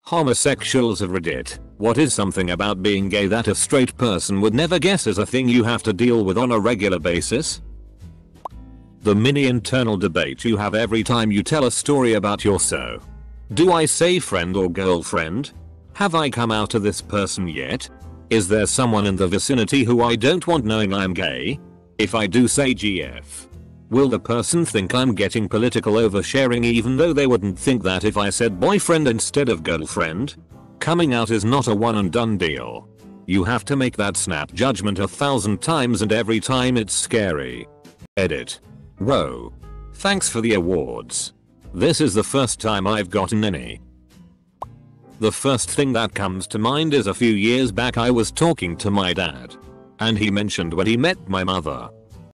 Homosexuals of Reddit, what is something about being gay that a straight person would never guess is a thing you have to deal with on a regular basis? The mini internal debate you have every time you tell a story about your do I say friend or girlfriend? Have I come out to this person yet? Is there someone in the vicinity who I don't want knowing I'm gay? If I do say GF, will the person think I'm getting political oversharing even though they wouldn't think that if I said boyfriend instead of girlfriend? Coming out is not a one and done deal. You have to make that snap judgment 1,000 times and every time it's scary. Edit. Whoa. Thanks for the awards. This is the first time I've gotten any. The first thing that comes to mind is a few years back I was talking to my dad. And he mentioned when he met my mother.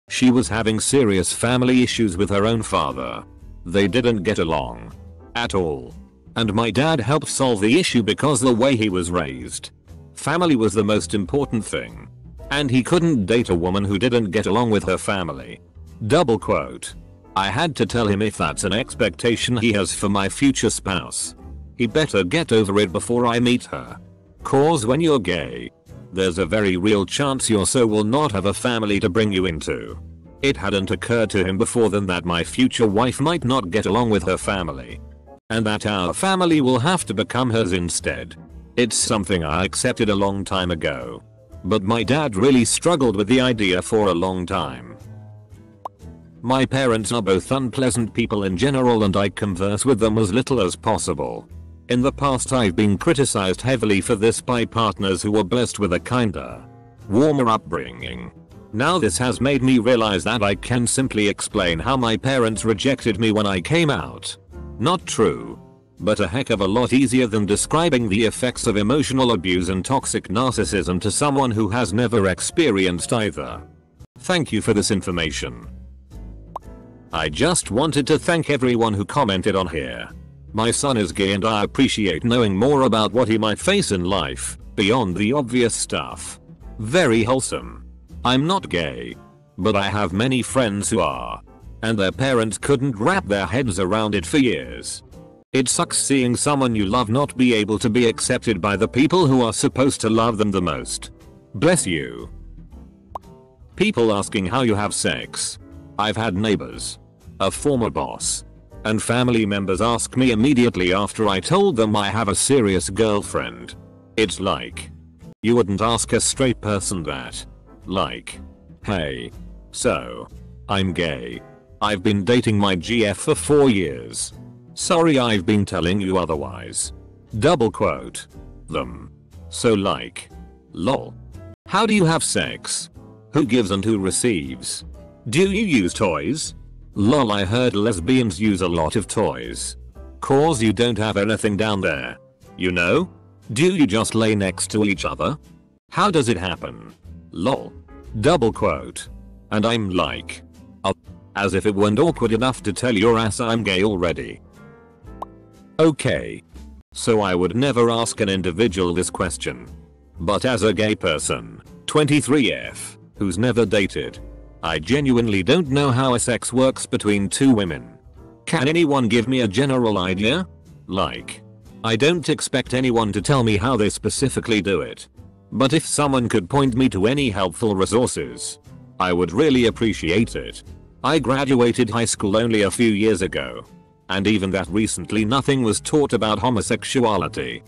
She was having serious family issues with her own father. They didn't get along. At all. And my dad helped solve the issue because the way he was raised. Family was the most important thing. And he couldn't date a woman who didn't get along with her family. Double quote. I had to tell him if that's an expectation he has for my future spouse, he better get over it before I meet her. Cause when you're gay, there's a very real chance your will not have a family to bring you into. It hadn't occurred to him before then that my future wife might not get along with her family. And that our family will have to become hers instead. It's something I accepted a long time ago. But my dad really struggled with the idea for a long time. My parents are both unpleasant people in general and I converse with them as little as possible. In the past I've been criticized heavily for this by partners who were blessed with a kinder, warmer upbringing. Now this has made me realize that I can simply explain how my parents rejected me when I came out. Not true. But a heck of a lot easier than describing the effects of emotional abuse and toxic narcissism to someone who has never experienced either. Thank you for this information. I just wanted to thank everyone who commented on here. My son is gay and I appreciate knowing more about what he might face in life, beyond the obvious stuff. Very wholesome. I'm not gay. But I have many friends who are. And their parents couldn't wrap their heads around it for years. It sucks seeing someone you love not be able to be accepted by the people who are supposed to love them the most. Bless you. People asking how you have sex. I've had neighbors, a former boss, and family members ask me immediately after I told them I have a serious girlfriend. It's like, you wouldn't ask a straight person that. Like, hey, so, I'm gay. I've been dating my GF for 4 years. Sorry I've been telling you otherwise. Double quote. Them. So like, lol. How do you have sex? Who gives and who receives? Do you use toys? Lol, I heard lesbians use a lot of toys. Cause you don't have anything down there. You know? Do you just lay next to each other? How does it happen? Lol. Double quote. And I'm like, oh, as if it weren't awkward enough to tell your ass I'm gay already. Okay. So I would never ask an individual this question. But as a gay person, 23F, who's never dated, I genuinely don't know how a sex works between two women. Can anyone give me a general idea? Like, I don't expect anyone to tell me how they specifically do it. But if someone could point me to any helpful resources, I would really appreciate it. I graduated high school only a few years ago. And even that recently nothing was taught about homosexuality.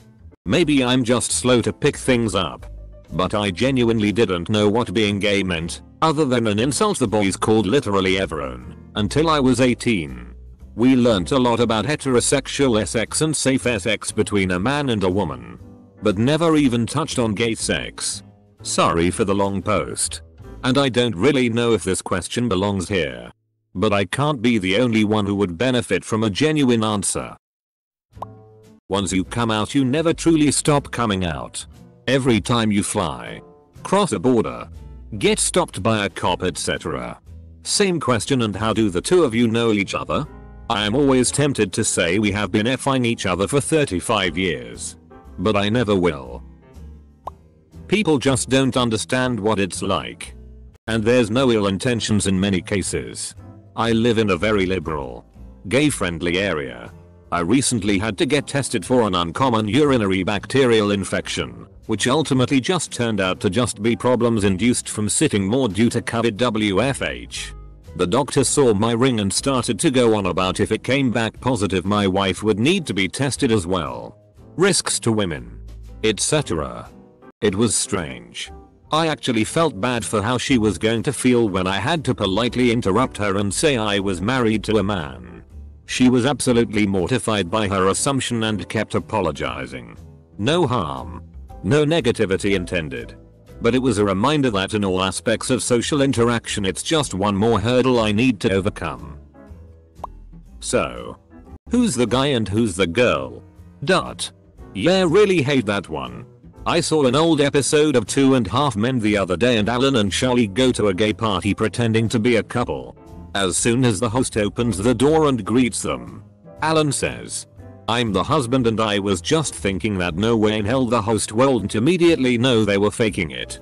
Maybe I'm just slow to pick things up. But I genuinely didn't know what being gay meant, other than an insult the boys called literally everyone, until I was 18. We learnt a lot about heterosexual sex and safe sex between a man and a woman. But never even touched on gay sex. Sorry for the long post. And I don't really know if this question belongs here. But I can't be the only one who would benefit from a genuine answer. Once you come out you never truly stop coming out. Every time you fly, cross a border, get stopped by a cop, etc. Same question, and how do the two of you know each other? I am always tempted to say we have been effing each other for 35 years. But I never will. People just don't understand what it's like. And there's no ill intentions in many cases. I live in a very liberal, gay-friendly area. I recently had to get tested for an uncommon urinary bacterial infection, which ultimately just turned out to just be problems induced from sitting more due to COVID WFH. The doctor saw my ring and started to go on about if it came back positive my wife would need to be tested as well. Risks to women, etc. It was strange. I actually felt bad for how she was going to feel when I had to politely interrupt her and say I was married to a man. She was absolutely mortified by her assumption and kept apologizing. No harm. No negativity intended. But it was a reminder that in all aspects of social interaction it's just one more hurdle I need to overcome. So, who's the guy and who's the girl? Yeah, really hate that one. I saw an old episode of 2.5 Men the other day and Alan and Charlie go to a gay party pretending to be a couple. As soon as the host opens the door and greets them, Alan says, "I'm the husband," and I was just thinking that no way in hell the host wouldn't immediately know they were faking it.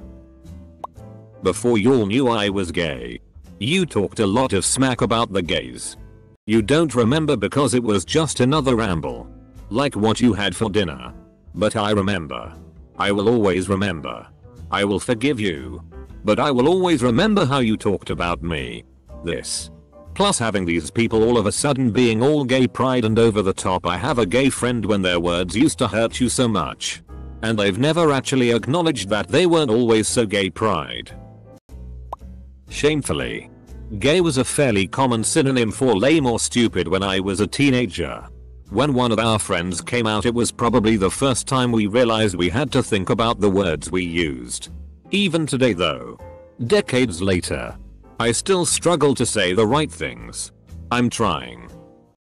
Before y'all knew I was gay, you talked a lot of smack about the gays. You don't remember because it was just another ramble. Like what you had for dinner. But I remember. I will always remember. I will forgive you. But I will always remember how you talked about me. This. Plus having these people all of a sudden being all gay pride and over the top. I have a gay friend when their words used to hurt you so much. And they've never actually acknowledged that they weren't always so gay pride. Shamefully, gay was a fairly common synonym for lame or stupid when I was a teenager. When one of our friends came out, it was probably the first time we realized we had to think about the words we used. Even today though, decades later, I still struggle to say the right things. I'm trying.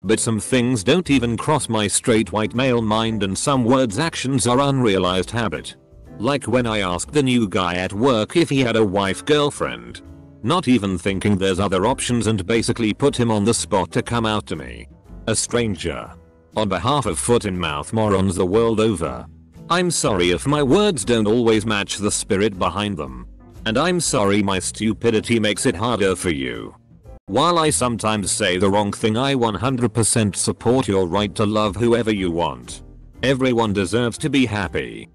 But some things don't even cross my straight white male mind, and some words actions are unrealized habit. Like when I asked the new guy at work if he had a wife girlfriend. Not even thinking there's other options, and basically put him on the spot to come out to me. A stranger. On behalf of foot and mouth morons the world over. I'm sorry if my words don't always match the spirit behind them. And I'm sorry my stupidity makes it harder for you. While I sometimes say the wrong thing, I 100% support your right to love whoever you want. Everyone deserves to be happy.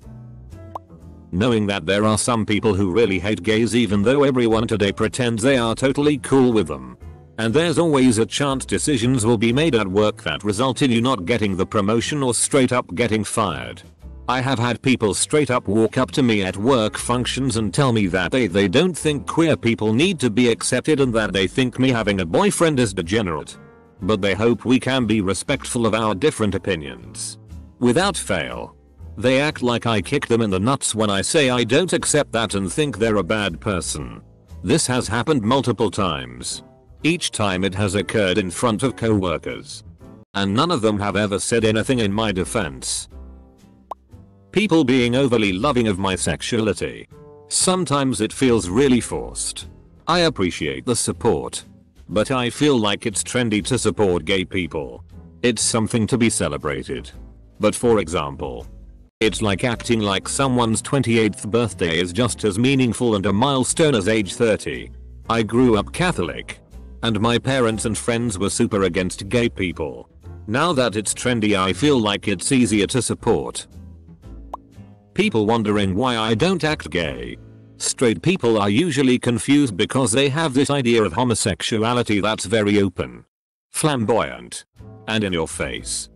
Knowing that there are some people who really hate gays even though everyone today pretends they are totally cool with them. And there's always a chance decisions will be made at work that result in you not getting the promotion or straight up getting fired. I have had people straight up walk up to me at work functions and tell me that they don't think queer people need to be accepted and that they think me having a boyfriend is degenerate. But they hope we can be respectful of our different opinions. Without fail. They act like I kick them in the nuts when I say I don't accept that and think they're a bad person. This has happened multiple times. Each time it has occurred in front of co-workers. And none of them have ever said anything in my defense. People being overly loving of my sexuality. Sometimes it feels really forced. I appreciate the support. But I feel like it's trendy to support gay people. It's something to be celebrated. But for example, it's like acting like someone's 28th birthday is just as meaningful and a milestone as age 30. I grew up Catholic. And my parents and friends were super against gay people. Now that it's trendy, I feel like it's easier to support. People wondering why I don't act gay. Straight people are usually confused because they have this idea of homosexuality that's very open, flamboyant, and in your face.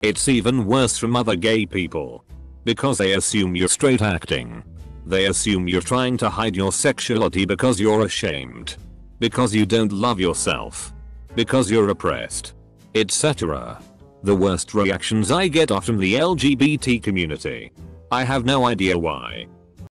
It's even worse from other gay people. Because they assume you're straight acting. They assume you're trying to hide your sexuality because you're ashamed. Because you don't love yourself. Because you're oppressed. Etc. The worst reactions I get are from the LGBT community. I have no idea why.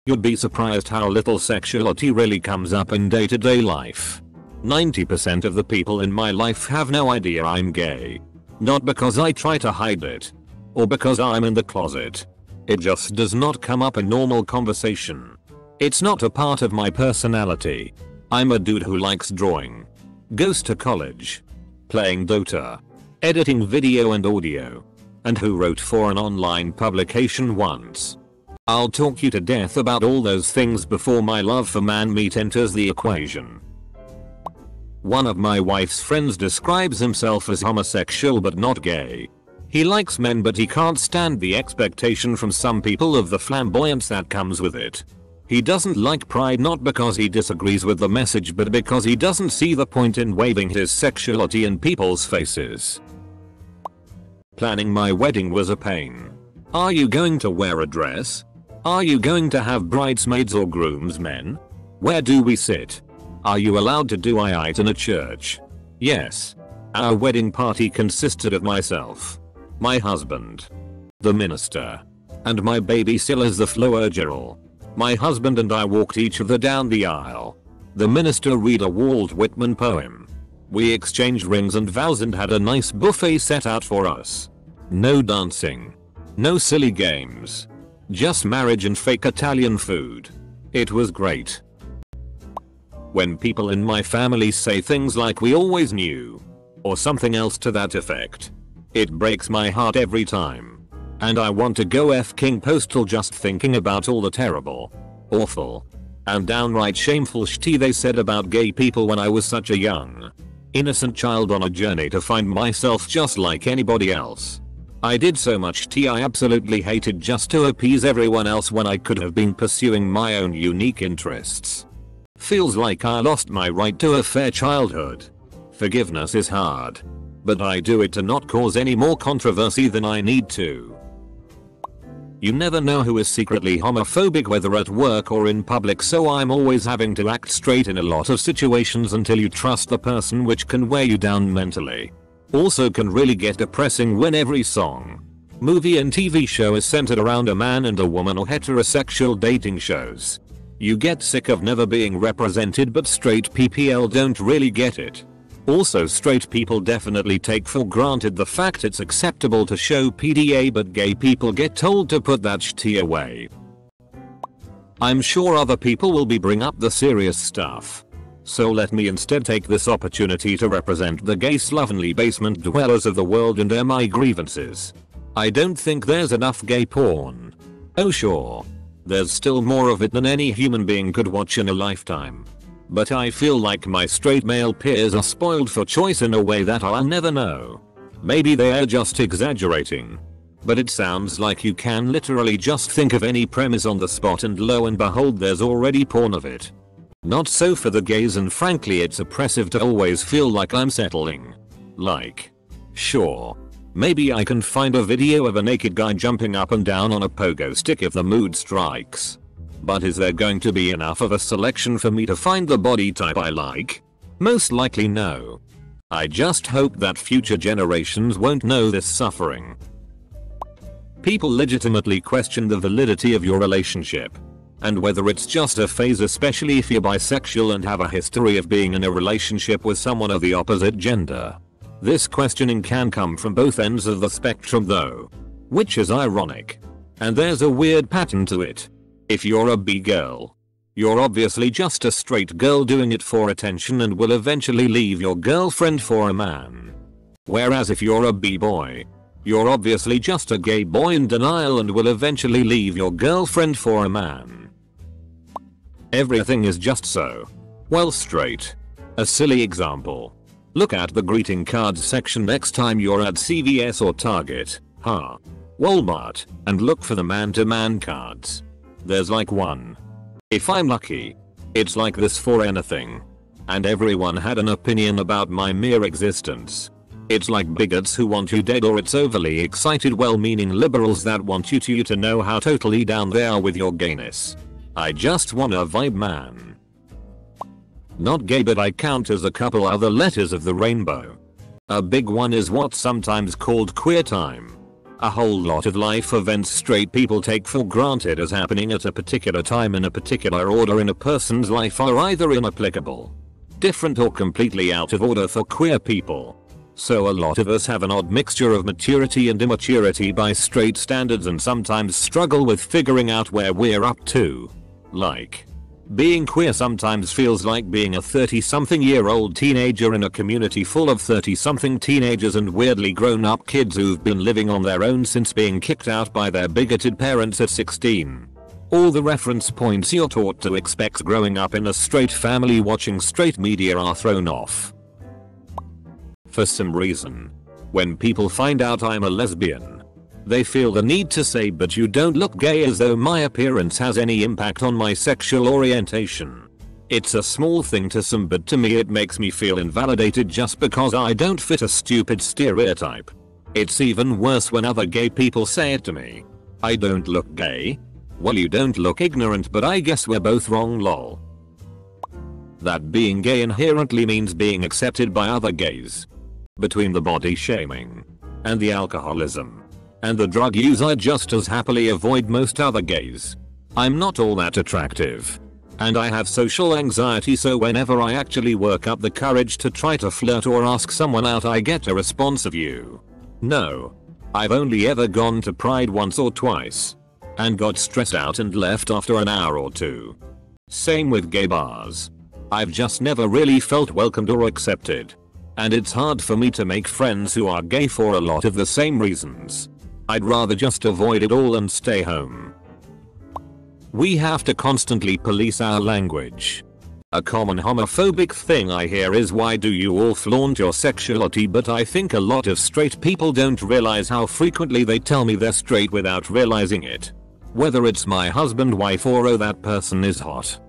You'd be surprised how little sexuality really comes up in day-to-day life. 90% of the people in my life have no idea I'm gay. Not because I try to hide it. Or because I'm in the closet. It just does not come up in normal conversation. It's not a part of my personality. I'm a dude who likes drawing. Goes to college. Playing Dota. Editing video and audio. And who wrote for an online publication once. I'll talk you to death about all those things before my love for man meat enters the equation. One of my wife's friends describes himself as homosexual but not gay. He likes men but he can't stand the expectation from some people of the flamboyance that comes with it. He doesn't like pride not because he disagrees with the message but because he doesn't see the point in waving his sexuality in people's faces. Planning my wedding was a pain. Are you going to wear a dress? Are you going to have bridesmaids or groomsmen? Where do we sit? Are you allowed to do it in a church? Yes. Our wedding party consisted of myself, my husband, the minister, and my baby still as the flower. My husband and I walked each other down the aisle. The minister read a Walt Whitman poem. We exchanged rings and vows and had a nice buffet set out for us. No dancing. No silly games. Just marriage and fake Italian food. It was great. When people in my family say things like "we always knew" or something else to that effect, it breaks my heart every time. And I want to go f***ing postal just thinking about all the terrible, awful, and downright shameful shit they said about gay people when I was such a young, innocent child on a journey to find myself just like anybody else. I did so much shit I absolutely hated just to appease everyone else when I could have been pursuing my own unique interests. Feels like I lost my right to a fair childhood. Forgiveness is hard, but I do it to not cause any more controversy than I need to. You never know who is secretly homophobic whether at work or in public, so I'm always having to act straight in a lot of situations until you trust the person, which can wear you down mentally. Also can really get depressing when every song, movie and TV show is centered around a man and a woman or heterosexual dating shows. You get sick of never being represented, but straight PPL don't really get it. Also, straight people definitely take for granted the fact it's acceptable to show PDA, but gay people get told to put that shit away. I'm sure other people will bring up the serious stuff, so let me instead take this opportunity to represent the gay slovenly basement dwellers of the world and air my grievances. I don't think there's enough gay porn. Oh sure, there's still more of it than any human being could watch in a lifetime. But I feel like my straight male peers are spoiled for choice in a way that I'll never know. Maybe they are just exaggerating, but it sounds like you can literally just think of any premise on the spot and lo and behold there's already porn of it. Not so for the gays, and frankly it's oppressive to always feel like I'm settling. Like, sure, maybe I can find a video of a naked guy jumping up and down on a pogo stick if the mood strikes. But is there going to be enough of a selection for me to find the body type I like? Most likely no. I just hope that future generations won't know this suffering. People legitimately question the validity of your relationship, and whether it's just a phase, especially if you're bisexual and have a history of being in a relationship with someone of the opposite gender. This questioning can come from both ends of the spectrum though, which is ironic. And there's a weird pattern to it. If you're a B girl, you're obviously just a straight girl doing it for attention and will eventually leave your girlfriend for a man. Whereas if you're a B boy, you're obviously just a gay boy in denial and will eventually leave your girlfriend for a man. Everything is just so, well, straight. A silly example. Look at the greeting cards section next time you're at CVS or Target, Walmart, and look for the man-to-man cards. There's like one. If I'm lucky, it's like this for anything. And everyone had an opinion about my mere existence. It's like bigots who want you dead, or it's overly excited well-meaning liberals that want you to know how totally down they are with your gayness. I just wanna vibe, man. Not gay, but I count as a couple other letters of the rainbow. A big one is what's sometimes called queer time. A whole lot of life events straight people take for granted as happening at a particular time in a particular order in a person's life are either inapplicable, different, or completely out of order for queer people. So a lot of us have an odd mixture of maturity and immaturity by straight standards and sometimes struggle with figuring out where we're up to. Like, being queer sometimes feels like being a 30-something-year-old teenager in a community full of 30-something teenagers and weirdly grown-up kids who've been living on their own since being kicked out by their bigoted parents at 16. All the reference points you're taught to expect growing up in a straight family watching straight media are thrown off. For some reason, When people find out I'm a lesbian, they feel the need to say, but you don't look gay, as though my appearance has any impact on my sexual orientation. It's a small thing to some, but to me it makes me feel invalidated just because I don't fit a stupid stereotype. It's even worse when other gay people say it to me. I don't look gay? Well, you don't look ignorant, but I guess we're both wrong, lol. That being gay inherently means being accepted by other gays. Between the body shaming and the alcoholism and the drug use, I just as happily avoid most other gays. I'm not all that attractive, and I have social anxiety, so whenever I actually work up the courage to try to flirt or ask someone out, I get a response of "you." No. I've only ever gone to Pride once or twice and got stressed out and left after an hour or two. Same with gay bars. I've just never really felt welcomed or accepted. And it's hard for me to make friends who are gay for a lot of the same reasons. I'd rather just avoid it all and stay home. We have to constantly police our language. A common homophobic thing I hear is, why do you all flaunt your sexuality? But I think a lot of straight people don't realize how frequently they tell me they're straight without realizing it. Whether it's my husband, wife, or "oh, that person is hot."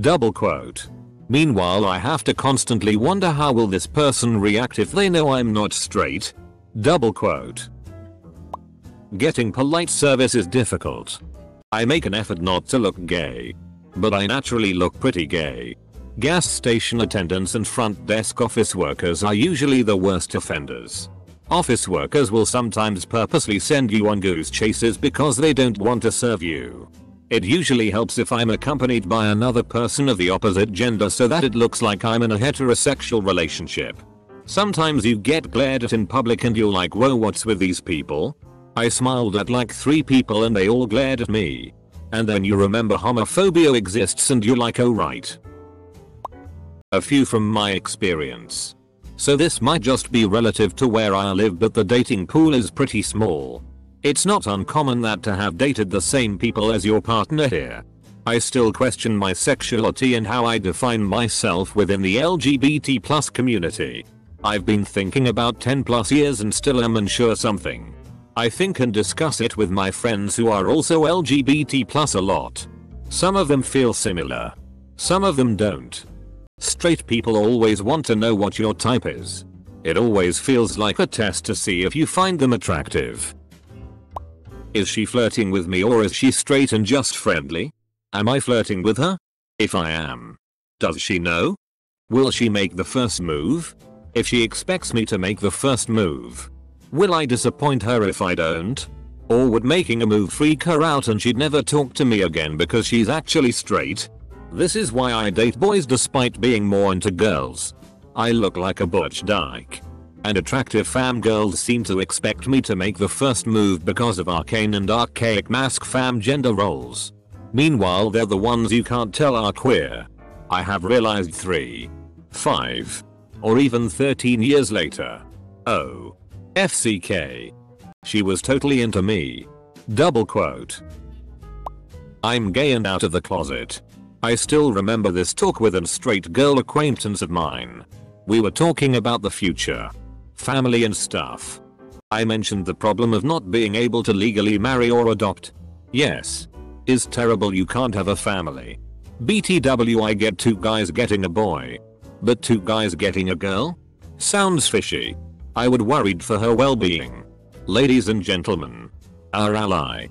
Double quote. Meanwhile, I have to constantly wonder, how will this person react if they know I'm not straight? Double quote. Getting polite service is difficult. I make an effort not to look gay, but I naturally look pretty gay. Gas station attendants and front desk office workers are usually the worst offenders. Office workers will sometimes purposely send you on goose chases because they don't want to serve you. It usually helps if I'm accompanied by another person of the opposite gender, so that it looks like I'm in a heterosexual relationship. Sometimes you get glared at in public and you're like, whoa, what's with these people? I smiled at like 3 people and they all glared at me. And then you remember homophobia exists and you're like, oh right. A few from my experience. So this might just be relative to where I live, but the dating pool is pretty small. It's not uncommon that to have dated the same people as your partner here. I still question my sexuality and how I define myself within the LGBT+ community. I've been thinking about 10+ years and still am unsure something. I think and discuss it with my friends who are also LGBT+ a lot. Some of them feel similar. Some of them don't. Straight people always want to know what your type is. It always feels like a test to see if you find them attractive. Is she flirting with me, or is she straight and just friendly? Am I flirting with her? If I am, does she know? Will she make the first move? If she expects me to make the first move, will I disappoint her if I don't? Or would making a move freak her out and she'd never talk to me again because she's actually straight? This is why I date boys despite being more into girls. I look like a butch dyke. And attractive fam girls seem to expect me to make the first move because of arcane and archaic mask fam gender roles. Meanwhile, they're the ones you can't tell are queer. I have realized 3, 5, or even 13 years later. Oh. FCK. She was totally into me. Double quote. I'm gay and out of the closet. I still remember this talk with a straight girl acquaintance of mine. We were talking about the future, family and stuff. I mentioned the problem of not being able to legally marry or adopt. Yes. Is terrible, you can't have a family. BTW, I get 2 guys getting a boy. But 2 guys getting a girl? Sounds fishy. I would worried for her well-being. Ladies and gentlemen, our ally.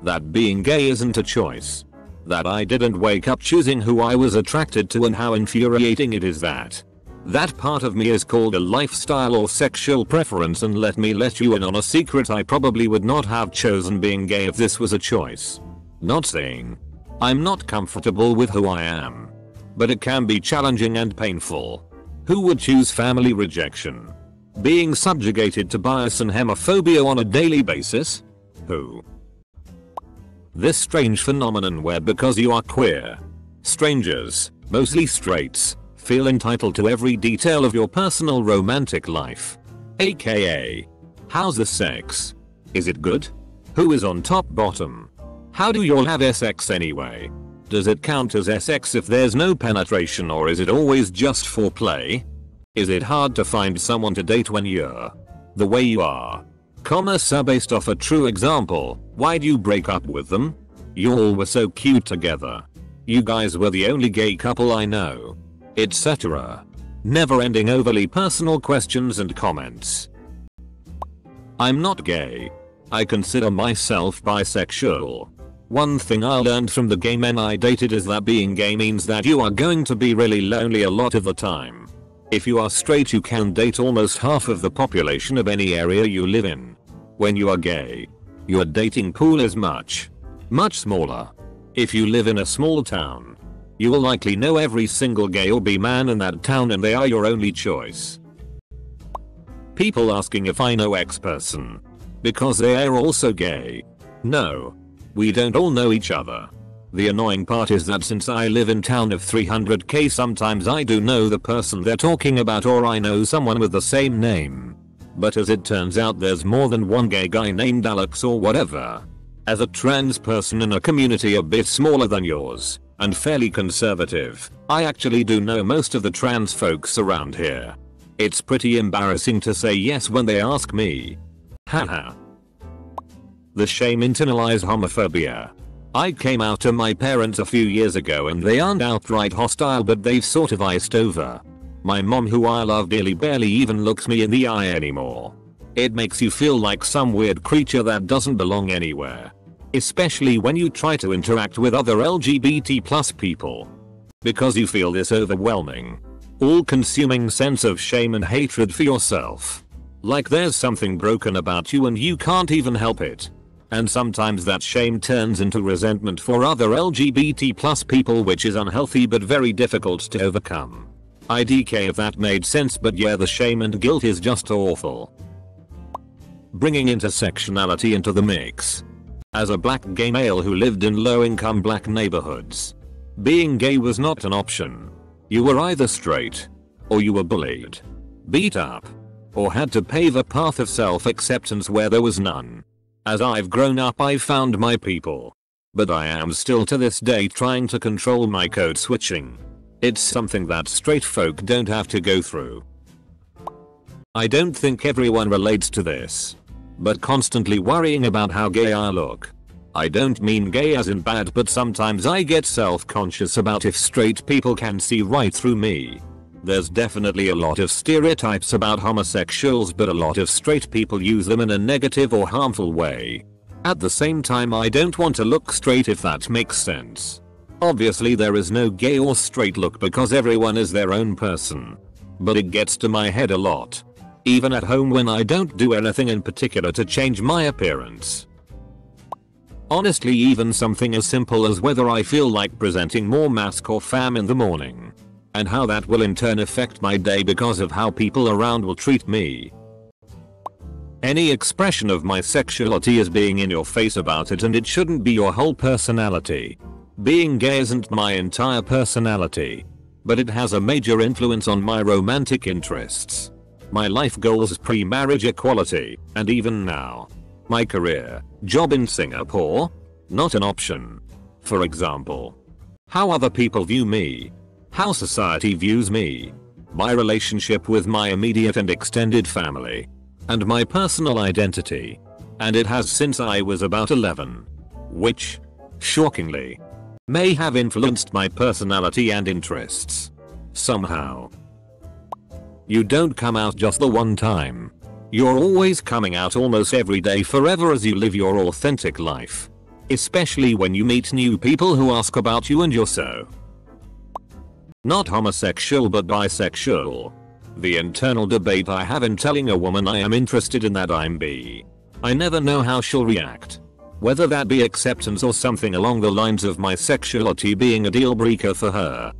That being gay isn't a choice. That I didn't wake up choosing who I was attracted to, and how infuriating it is that that part of me is called a lifestyle or sexual preference. And let me let you in on a secret, I probably would not have chosen being gay if this was a choice. Not saying I'm not comfortable with who I am, but it can be challenging and painful. Who would choose family rejection? Being subjugated to bias and homophobia on a daily basis? Who? This strange phenomenon where because you are queer, strangers, mostly straights, feel entitled to every detail of your personal romantic life. AKA, how's the sex? Is it good? Who is on top bottom? How do y'all have sex anyway? Does it count as sex if there's no penetration, or is it always just foreplay? Is it hard to find someone to date when you're the way you are? Based off a true example, why'd you break up with them? You all were so cute together. You guys were the only gay couple I know. Etc. Never ending overly personal questions and comments. I'm not gay. I consider myself bisexual. One thing I learned from the gay men I dated is that being gay means that you are going to be really lonely a lot of the time. If you are straight, you can date almost half of the population of any area you live in. When you are gay, your dating pool is much smaller. If you live in a small town, you will likely know every single gay or bi man in that town and they are your only choice. People asking if I know X person because they are also gay. No. We don't all know each other. The annoying part is that since I live in town of 300k, sometimes I do know the person they're talking about, or I know someone with the same name. But as it turns out, there's more than one gay guy named Alex or whatever. As a trans person in a community a bit smaller than yours, and fairly conservative, I actually do know most of the trans folks around here. It's pretty embarrassing to say yes when they ask me. Haha. The shame internalized homophobia. I came out to my parents a few years ago and they aren't outright hostile, but they've sort of iced over. My mom, who I love dearly, barely even looks me in the eye anymore. It makes you feel like some weird creature that doesn't belong anywhere. Especially when you try to interact with other LGBT+ people. Because you feel this overwhelming, all-consuming sense of shame and hatred for yourself. Like there's something broken about you and you can't even help it. And sometimes that shame turns into resentment for other LGBT+ people, which is unhealthy but very difficult to overcome. IDK if that made sense, but yeah, the shame and guilt is just awful. Bringing intersectionality into the mix. As a black gay male who lived in low-income black neighborhoods, being gay was not an option. You were either straight, or you were bullied, beat up, or had to pave a path of self-acceptance where there was none. As I've grown up, I've found my people. But I am still to this day trying to control my code switching. It's something that straight folk don't have to go through. I don't think everyone relates to this, but constantly worrying about how gay I look. I don't mean gay as in bad, but sometimes I get self-conscious about if straight people can see right through me. There's definitely a lot of stereotypes about homosexuals, but a lot of straight people use them in a negative or harmful way. At the same time, I don't want to look straight, if that makes sense. Obviously there is no gay or straight look because everyone is their own person. But it gets to my head a lot. Even at home when I don't do anything in particular to change my appearance. Honestly, even something as simple as whether I feel like presenting more masc or femme in the morning. And how that will in turn affect my day because of how people around will treat me. Any expression of my sexuality is being in your face about it, and it shouldn't be your whole personality. Being gay isn't my entire personality, but it has a major influence on my romantic interests, my life goals pre-marriage equality, and even now. My career, job in Singapore? Not an option. For example, how other people view me. How society views me, my relationship with my immediate and extended family, and my personal identity. And it has since I was about 11. Which, shockingly, may have influenced my personality and interests. Somehow. You don't come out just the one time. You're always coming out almost every day forever as you live your authentic life. Especially when you meet new people who ask about you and you're so not homosexual but bisexual. The internal debate I have in telling a woman I am interested in that I'm bi. I never know how she'll react. Whether that be acceptance or something along the lines of my sexuality being a deal breaker for her.